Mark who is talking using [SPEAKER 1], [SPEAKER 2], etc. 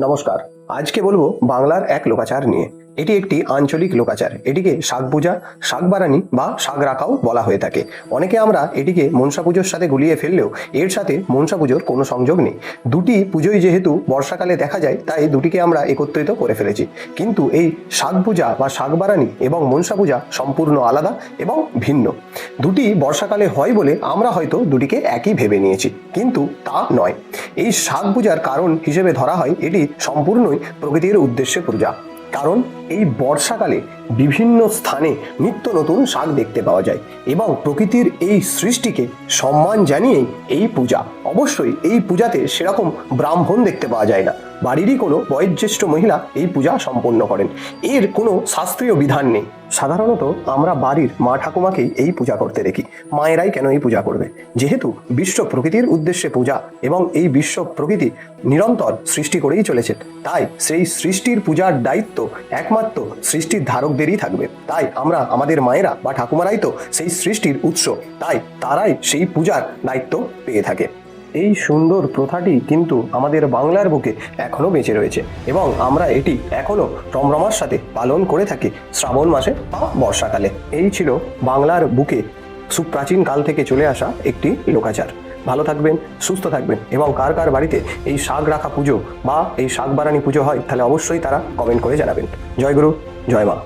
[SPEAKER 1] নমস্কার। আজকে বলবো বাংলার এক লোকাচার নিয়ে। এটি একটি আঞ্চলিক লোকাচার। এটিকে শাক পূজা, শাক বারানি বা শাক রাখাও বলা হয়ে থাকে। অনেকে আমরা এটিকে মনসা পুজোর সাথে গুলিয়ে ফেললেও এর সাথে মনসা পুজোর কোনো সংযোগ নেই। দুটি পুজোই যেহেতু বর্ষাকালে দেখা যায়, তাই দুটিকে আমরা একত্রিত করে ফেলেছি। কিন্তু এই শাক পূজা বা শাক বারানি এবং মনসা পূজা সম্পূর্ণ আলাদা এবং ভিন্ন। দুটি বর্ষাকালে হয় বলে আমরা হয়তো দুটিকে একই ভেবে নিয়েছি, কিন্তু তা নয়। এই শাক পূজার কারণ হিসেবে ধরা হয় এটি সম্পূর্ণই প্রকৃতির উদ্দেশ্যে পূজা। কারণ এই বর্ষাকালে বিভিন্ন স্থানে নিত্য নতুন শাক দেখতে পাওয়া যায় এবং প্রকৃতির এই সৃষ্টিকে সম্মান জানিয়েই এই পূজা। অবশ্যই এই পূজাতে সেরকম ব্রাহ্মণ দেখতে পাওয়া যায় না, বাড়িরই কোনো বয়োজ্যেষ্ঠ মহিলা এই পূজা সম্পন্ন করেন। এর কোনো শাস্ত্রীয় বিধান নেই। সাধারণত আমরা বাড়ির মা ঠাকুমাকেই এই পূজা করতে দেখি। মায়েরাই কেন এই পূজা করবে? যেহেতু বিশ্ব প্রকৃতির উদ্দেশ্যে পূজা এবং এই বিশ্ব প্রকৃতি নিরন্তর সৃষ্টি করেই চলেছে, তাই সেই সৃষ্টির পূজার দায়িত্ব একমাত্র সৃষ্টির ধারকদেরই থাকবে। তাই আমরা আমাদের মায়েরা বা ঠাকুমারাই তো সেই সৃষ্টির উৎস, তাই তারাই সেই পূজার দায়িত্ব পেয়ে থাকে। এই সুন্দর প্রথাটি কিন্তু আমাদের বাংলার বুকে এখনো বেঁচে রয়েছে এবং আমরা এটি এখনো রমরমার সাথে পালন করে থাকি শ্রাবণ মাসে বা বর্ষাকালে। এই ছিল বাংলার বুকে সুপ্রাচীন কাল থেকে চলে আসা একটি লোকাচার। ভালো থাকবেন, সুস্থ থাকবেন এবং কার কার বাড়িতে এই শাক রাখা পুজো বা এই শাক বারানি পুজো হয় তাহলে অবশ্যই তারা কমেন্ট করে জানাবেন। জয় গুরু, জয় মা।